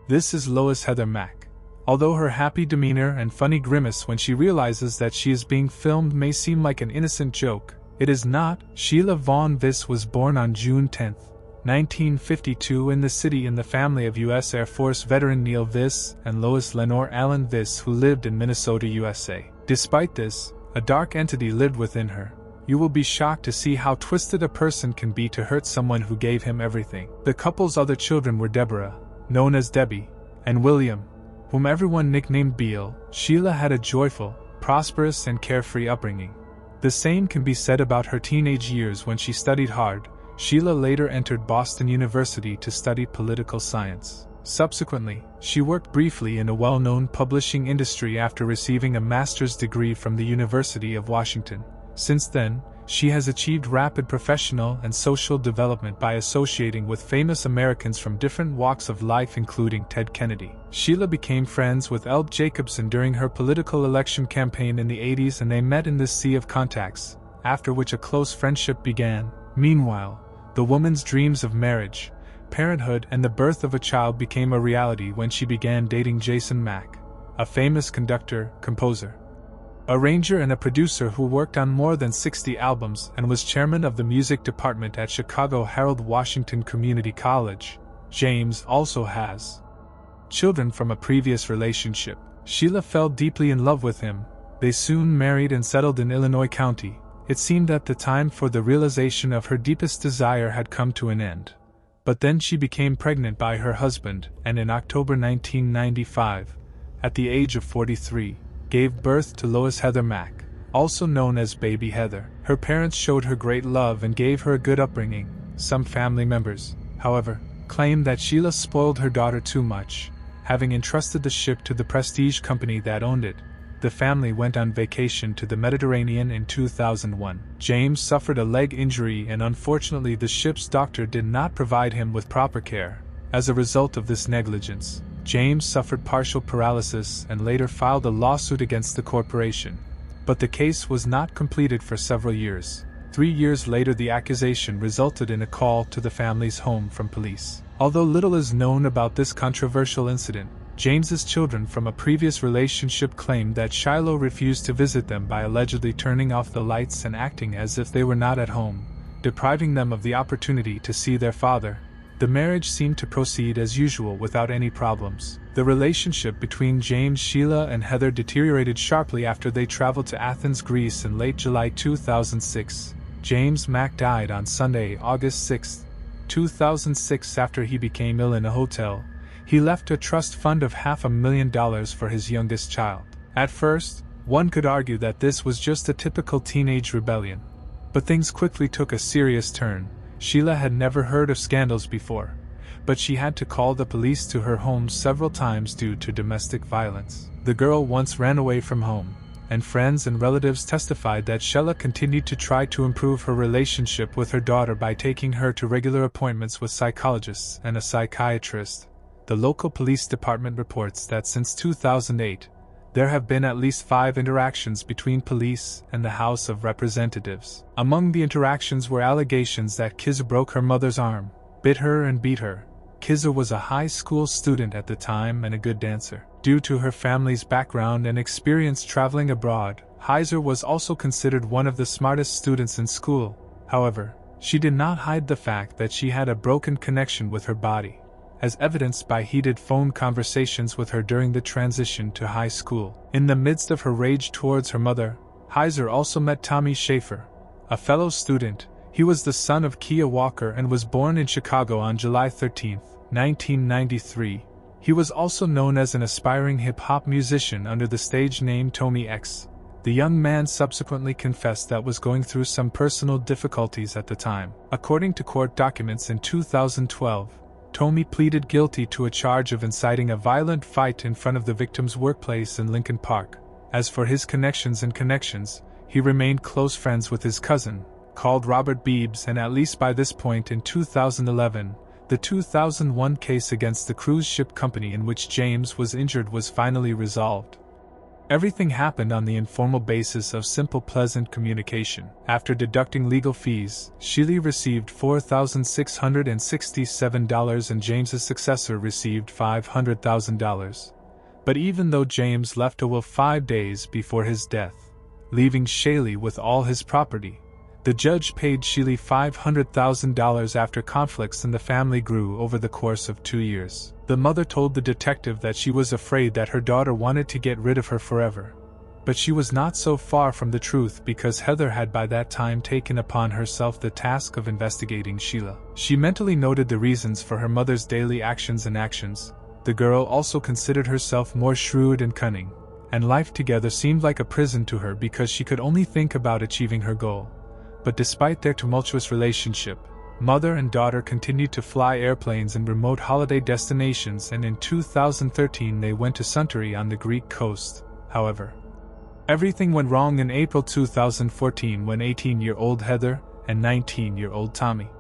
This is Lois Heather Mack. Although her happy demeanor and funny grimace when she realizes that she is being filmed may seem like an innocent joke, it is not. Sheila Vaughn Viss was born on June 10, 1952 in the city in the family of U.S. Air Force veteran Neil Viss and Lois Lenore Allen Viss, who lived in Minnesota, USA. Despite this, a dark entity lived within her. You will be shocked to see how twisted a person can be to hurt someone who gave him everything. The couple's other children were Deborah, known as Debbie, and William, whom everyone nicknamed Beale. Sheila had a joyful, prosperous, and carefree upbringing. The same can be said about her teenage years when she studied hard. Sheila later entered Boston University to study political science. Subsequently, she worked briefly in a well-known publishing industry after receiving a master's degree from the University of Washington. Since then, she has achieved rapid professional and social development by associating with famous Americans from different walks of life, including Ted Kennedy. Sheila became friends with Elb Jacobson during her political election campaign in the 80s, and they met in this sea of contacts, after which a close friendship began. Meanwhile, the woman's dreams of marriage, parenthood, and the birth of a child became a reality when she began dating Jason Mack, a famous conductor, composer, arranger, and a producer who worked on more than 60 albums and was chairman of the music department at Chicago Harold Washington Community College. James also has children from a previous relationship. Sheila fell deeply in love with him. They soon married and settled in Illinois County. It seemed that the time for the realization of her deepest desire had come to an end. But then she became pregnant by her husband, and in October 1995, at the age of 43, gave birth to Lois Heather Mack, also known as Baby Heather. Her parents showed her great love and gave her a good upbringing. Some family members, however, claimed that Sheila spoiled her daughter too much. Having entrusted the ship to the prestige company that owned it, the family went on vacation to the Mediterranean in 2001. James suffered a leg injury, and unfortunately the ship's doctor did not provide him with proper care. As a result of this negligence, James suffered partial paralysis and later filed a lawsuit against the corporation. But the case was not completed for several years. 3 years later, the accusation resulted in a call to the family's home from police. Although little is known about this controversial incident, James's children from a previous relationship claimed that Shiloh refused to visit them by allegedly turning off the lights and acting as if they were not at home, depriving them of the opportunity to see their father. The marriage seemed to proceed as usual without any problems. The relationship between James, Sheila, and Heather deteriorated sharply after they traveled to Athens, Greece in late July 2006. James Mack died on Sunday, August 6, 2006 after he became ill in a hotel. He left a trust fund of $500,000 for his youngest child. At first, one could argue that this was just a typical teenage rebellion. But things quickly took a serious turn. Sheila had never heard of scandals before, but she had to call the police to her home several times due to domestic violence. The girl once ran away from home, and friends and relatives testified that Sheila continued to try to improve her relationship with her daughter by taking her to regular appointments with psychologists and a psychiatrist. The local police department reports that since 2008, there have been at least 5 interactions between police and the House of Representatives. Among the interactions were allegations that Kiza broke her mother's arm, bit her and beat her. Kiza was a high school student at the time and a good dancer. Due to her family's background and experience traveling abroad, Heiser was also considered one of the smartest students in school. However, she did not hide the fact that she had a broken connection with her body, as evidenced by heated phone conversations with her during the transition to high school. In the midst of her rage towards her mother, Heiser also met Tommy Schaefer, a fellow student. He was the son of Kia Walker and was born in Chicago on July 13, 1993. He was also known as an aspiring hip-hop musician under the stage name Tommy X. The young man subsequently confessed that was going through some personal difficulties at the time. According to court documents in 2012, Tommy pleaded guilty to a charge of inciting a violent fight in front of the victim's workplace in Lincoln Park. As for his connections, he remained close friends with his cousin, called Robert Biebs, and at least by this point in 2011, the 2001 case against the cruise ship company in which James was injured was finally resolved. Everything happened on the informal basis of simple pleasant communication. After deducting legal fees, Sheila received $4,667 and James's successor received $500,000. But even though James left a will 5 days before his death, leaving Sheila with all his property, the judge paid Sheila $500,000 after conflicts in the family grew over the course of 2 years. The mother told the detective that she was afraid that her daughter wanted to get rid of her forever. But she was not so far from the truth because Heather had by that time taken upon herself the task of investigating Sheila. She mentally noted the reasons for her mother's daily actions and actions. The girl also considered herself more shrewd and cunning, and life together seemed like a prison to her because she could only think about achieving her goal. But despite their tumultuous relationship, mother and daughter continued to fly airplanes in remote holiday destinations, and in 2013 they went to Suntory on the Greek coast. However, everything went wrong in April 2014 when 18-year-old Heather and 19-year-old Tommy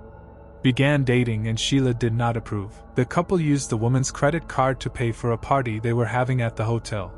began dating, and Sheila did not approve. The couple used the woman's credit card to pay for a party they were having at the hotel,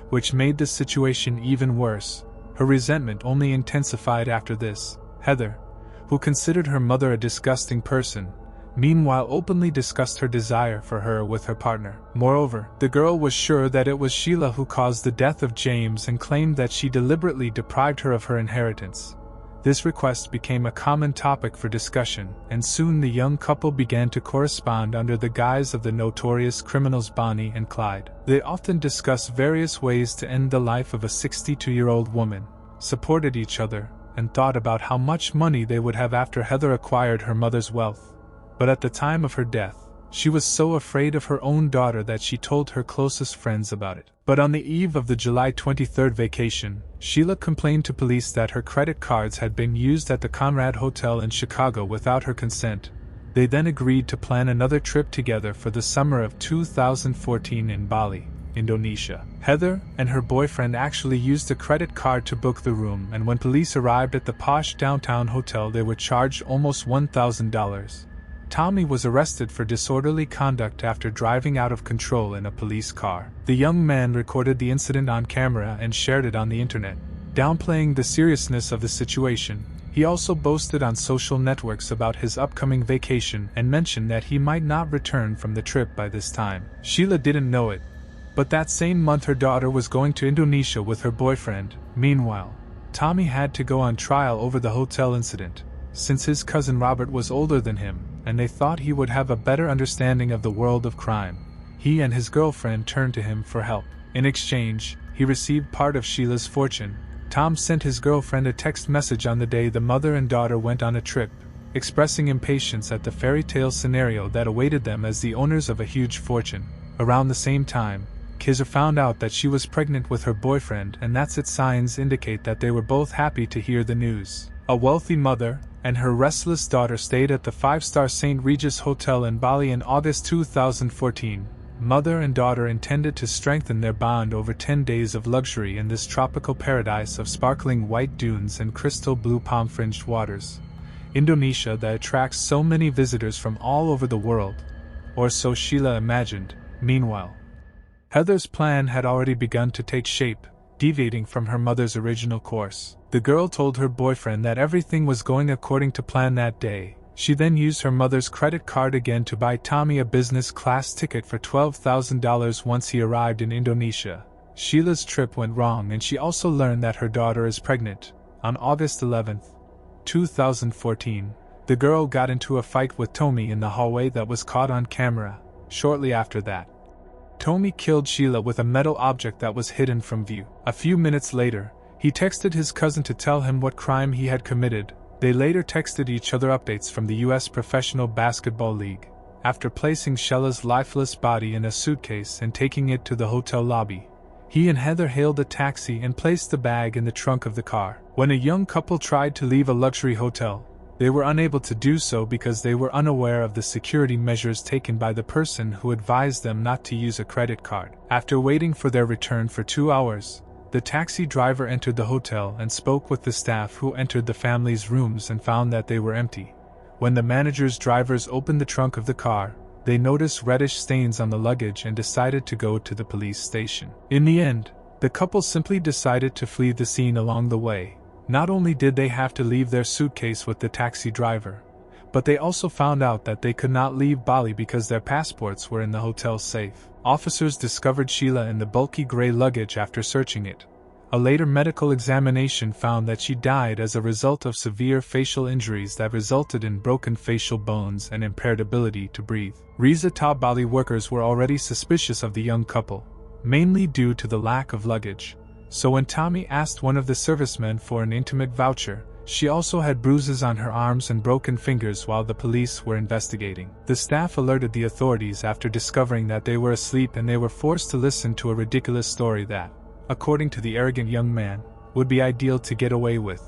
which made the situation even worse. Her resentment only intensified after this. Heather, who considered her mother a disgusting person, meanwhile openly discussed her desire for her with her partner. Moreover, the girl was sure that it was Sheila who caused the death of James and claimed that she deliberately deprived her of her inheritance. This request became a common topic for discussion, and soon the young couple began to correspond under the guise of the notorious criminals Bonnie and Clyde. They often discussed various ways to end the life of a 62-year-old woman, supported each other, and thought about how much money they would have after Heather acquired her mother's wealth. But at the time of her death, she was so afraid of her own daughter that she told her closest friends about it. But on the eve of the July 23rd vacation, Sheila complained to police that her credit cards had been used at the Conrad Hotel in Chicago without her consent. They then agreed to plan another trip together for the summer of 2014 in Bali, Indonesia. Heather and her boyfriend actually used a credit card to book the room, and when police arrived at the posh downtown hotel they were charged almost $1,000. Tommy was arrested for disorderly conduct after driving out of control in a police car. The young man recorded the incident on camera and shared it on the internet, downplaying the seriousness of the situation. He also boasted on social networks about his upcoming vacation and mentioned that he might not return from the trip by this time. Sheila didn't know it, but that same month her daughter was going to Indonesia with her boyfriend. Meanwhile, Tommy had to go on trial over the hotel incident, since his cousin Robert was older than him, and they thought he would have a better understanding of the world of crime. He and his girlfriend turned to him for help. In exchange, he received part of Sheila's fortune. Tom sent his girlfriend a text message on the day the mother and daughter went on a trip, expressing impatience at the fairy tale scenario that awaited them as the owners of a huge fortune. Around the same time, Kizzer found out that she was pregnant with her boyfriend, and that's its signs indicate that they were both happy to hear the news. A wealthy mother and her restless daughter stayed at the 5-star St. Regis Hotel in Bali in August 2014. Mother and daughter intended to strengthen their bond over 10 days of luxury in this tropical paradise of sparkling white dunes and crystal blue palm-fringed waters. Indonesia that attracts so many visitors from all over the world. Or so Sheila imagined. Meanwhile, Heather's plan had already begun to take shape, deviating from her mother's original course. The girl told her boyfriend that everything was going according to plan that day. She then used her mother's credit card again to buy Tommy a business class ticket for $12,000 once he arrived in Indonesia. Sheila's trip went wrong, and she also learned that her daughter is pregnant. On August 11, 2014, the girl got into a fight with Tommy in the hallway that was caught on camera. Shortly after that, Tommy killed Sheila with a metal object that was hidden from view. A few minutes later, he texted his cousin to tell him what crime he had committed. They later texted each other updates from the U.S. Professional Basketball League. After placing Sheila's lifeless body in a suitcase and taking it to the hotel lobby, he and Heather hailed a taxi and placed the bag in the trunk of the car. When a young couple tried to leave a luxury hotel, they were unable to do so because they were unaware of the security measures taken by the person who advised them not to use a credit card. After waiting for their return for 2 hours, the taxi driver entered the hotel and spoke with the staff who entered the family's rooms and found that they were empty. When the manager's drivers opened the trunk of the car, they noticed reddish stains on the luggage and decided to go to the police station. In the end, The couple simply decided to flee the scene along the way. Not only did they have to leave their suitcase with the taxi driver, but they also found out that they could not leave Bali because their passports were in the hotel's safe. Officers discovered Sheila in the bulky gray luggage after searching it. A later medical examination found that she died as a result of severe facial injuries that resulted in broken facial bones and impaired ability to breathe. Resort Bali workers were already suspicious of the young couple, mainly due to the lack of luggage. So when Tommy asked one of the servicemen for an intimate voucher, she also had bruises on her arms and broken fingers while the police were investigating. The staff alerted the authorities after discovering that they were asleep and they were forced to listen to a ridiculous story that, according to the arrogant young man, would be ideal to get away with.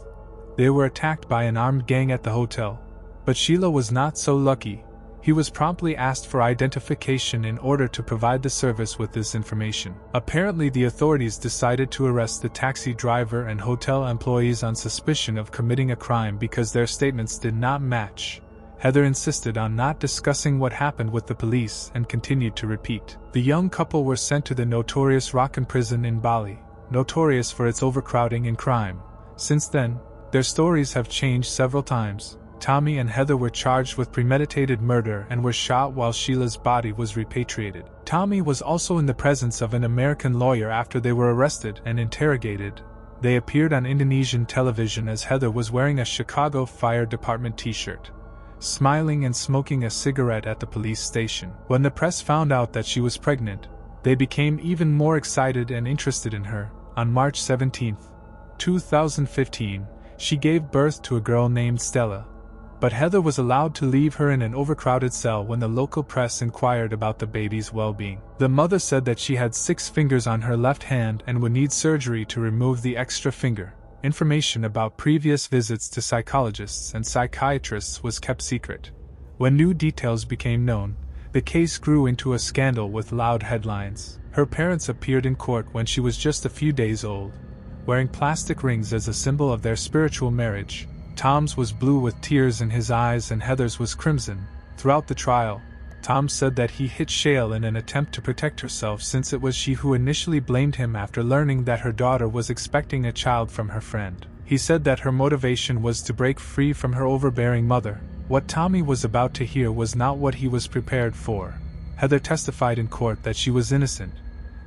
They were attacked by an armed gang at the hotel. But Sheila was not so lucky. He was promptly asked for identification in order to provide the service with this information. Apparently, the authorities decided to arrest the taxi driver and hotel employees on suspicion of committing a crime because their statements did not match. Heather insisted on not discussing what happened with the police and continued to repeat. The young couple were sent to the notorious Rokan prison in Bali, notorious for its overcrowding and crime. Since then, their stories have changed several times. Tommy and Heather were charged with premeditated murder and were shot while Sheila's body was repatriated. Tommy was also in the presence of an American lawyer after they were arrested and interrogated. They appeared on Indonesian television as Heather was wearing a Chicago Fire Department t-shirt, smiling and smoking a cigarette at the police station. When the press found out that she was pregnant, they became even more excited and interested in her. On March 17, 2015, she gave birth to a girl named Stella. But Heather was allowed to leave her in an overcrowded cell when the local press inquired about the baby's well-being. The mother said that she had 6 fingers on her left hand and would need surgery to remove the extra finger. Information about previous visits to psychologists and psychiatrists was kept secret. When new details became known, the case grew into a scandal with loud headlines. Her parents appeared in court when she was just a few days old, wearing plastic rings as a symbol of their spiritual marriage. Tom's was blue with tears in his eyes and Heather's was crimson. Throughout the trial, Tom said that he hit Shale in an attempt to protect herself since it was she who initially blamed him after learning that her daughter was expecting a child from her friend. He said that her motivation was to break free from her overbearing mother. What Tommy was about to hear was not what he was prepared for. Heather testified in court that she was innocent,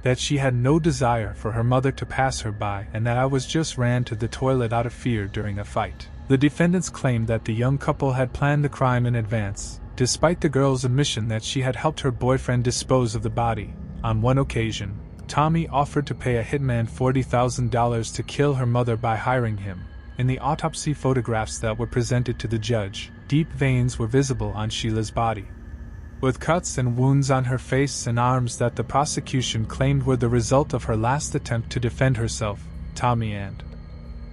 that she had no desire for her mother to pass her by, and that I was just ran to the toilet out of fear during a fight. The defendants claimed that the young couple had planned the crime in advance, despite the girl's admission that she had helped her boyfriend dispose of the body. On one occasion, Tommy offered to pay a hitman $40,000 to kill her mother by hiring him. In the autopsy photographs that were presented to the judge, deep veins were visible on Sheila's body, with cuts and wounds on her face and arms that the prosecution claimed were the result of her last attempt to defend herself. Tommy and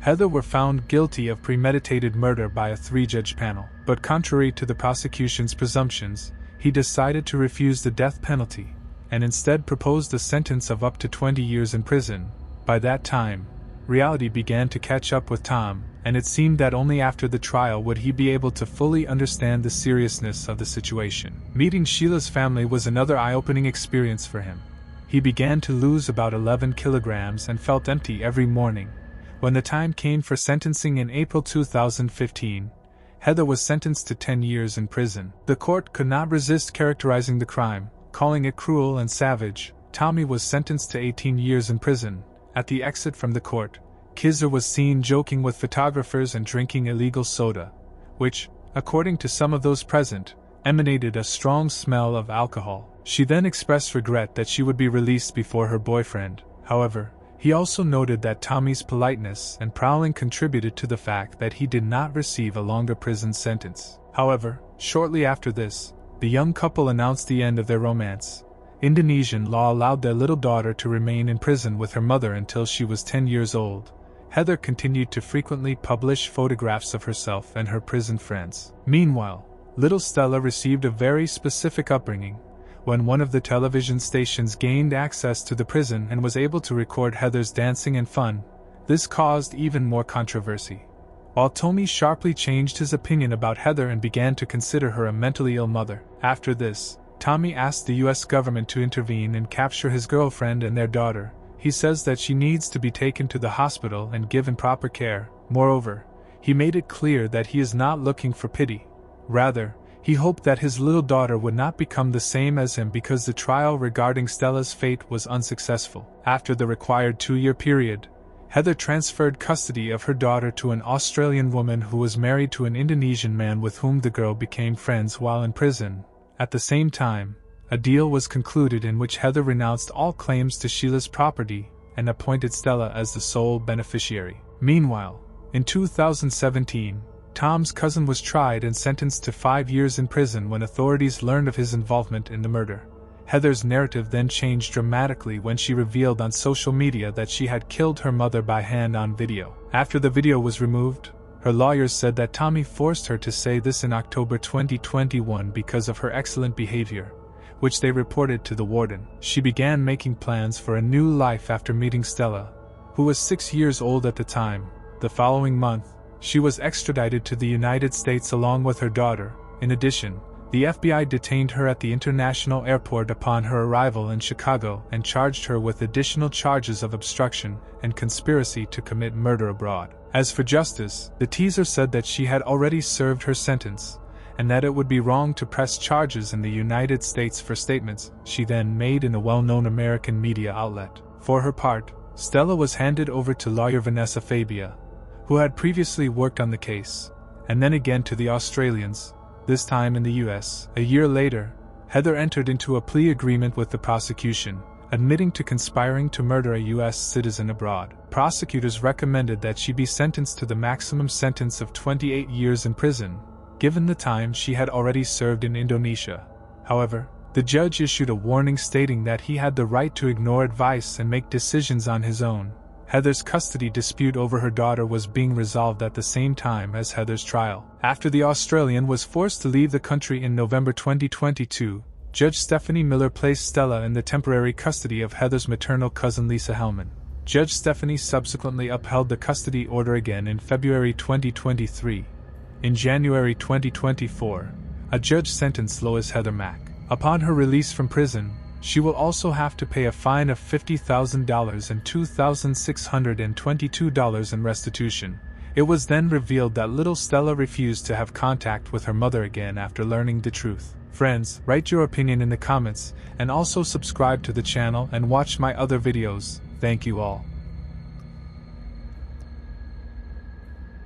Heather were found guilty of premeditated murder by a 3-judge panel, but contrary to the prosecution's presumptions, he decided to refuse the death penalty, and instead proposed a sentence of up to 20 years in prison. By that time, reality began to catch up with Tom, and it seemed that only after the trial would he be able to fully understand the seriousness of the situation. Meeting Sheila's family was another eye-opening experience for him. He began to lose about 11 kilograms and felt empty every morning. When the time came for sentencing in April 2015, Heather was sentenced to 10 years in prison. The court could not resist characterizing the crime, calling it cruel and savage. Tommy was sentenced to 18 years in prison. At the exit from the court, Kizzer was seen joking with photographers and drinking illegal soda, which, according to some of those present, emanated a strong smell of alcohol. She then expressed regret that she would be released before her boyfriend. However, he also noted that Tommy's politeness and prowling contributed to the fact that he did not receive a longer prison sentence. However, shortly after this, the young couple announced the end of their romance. Indonesian law allowed their little daughter to remain in prison with her mother until she was 10 years old. Heather continued to frequently publish photographs of herself and her prison friends. Meanwhile, little Stella received a very specific upbringing. When one of the television stations gained access to the prison and was able to record Heather's dancing and fun, this caused even more controversy. While Tommy sharply changed his opinion about Heather and began to consider her a mentally ill mother. After this, Tommy asked the U.S. government to intervene and capture his girlfriend and their daughter. He says that she needs to be taken to the hospital and given proper care. Moreover, he made it clear that he is not looking for pity. Rather, he hoped that his little daughter would not become the same as him because the trial regarding Stella's fate was unsuccessful. After the required 2-year period, Heather transferred custody of her daughter to an Australian woman who was married to an Indonesian man with whom the girl became friends while in prison. At the same time, a deal was concluded in which Heather renounced all claims to Sheila's property and appointed Stella as the sole beneficiary. Meanwhile, in 2017, Tom's cousin was tried and sentenced to 5 years in prison when authorities learned of his involvement in the murder. Heather's narrative then changed dramatically when she revealed on social media that she had killed her mother by hand on video. After the video was removed, her lawyers said that Tommy forced her to say this in October 2021 because of her excellent behavior, which they reported to the warden. She began making plans for a new life after meeting Stella, who was 6 years old at the time. The following month, she was extradited to the United States along with her daughter. In addition, the FBI detained her at the international airport upon her arrival in Chicago and charged her with additional charges of obstruction and conspiracy to commit murder abroad. As for justice, the teaser said that she had already served her sentence, and that it would be wrong to press charges in the United States for statements she then made in a well-known American media outlet. For her part, Stella was handed over to lawyer Vanessa Fabia, who had previously worked on the case, and then again to the Australians, this time in the US. A year later, Heather entered into a plea agreement with the prosecution, admitting to conspiring to murder a US citizen abroad. Prosecutors recommended that she be sentenced to the maximum sentence of 28 years in prison, given the time she had already served in Indonesia. However, the judge issued a warning stating that he had the right to ignore advice and make decisions on his own. Heather's custody dispute over her daughter was being resolved at the same time as Heather's trial. After the Australian was forced to leave the country in November 2022, Judge Stephanie Miller placed Stella in the temporary custody of Heather's maternal cousin Lisa Hellman. Judge Stephanie subsequently upheld the custody order again in February 2023. In January 2024, a judge sentenced Lois Heather Mack. Upon her release from prison, she will also have to pay a fine of $50,000 and $2,622 in restitution. It was then revealed that little Stella refused to have contact with her mother again after learning the truth. Friends, write your opinion in the comments, and also subscribe to the channel and watch my other videos. Thank you all.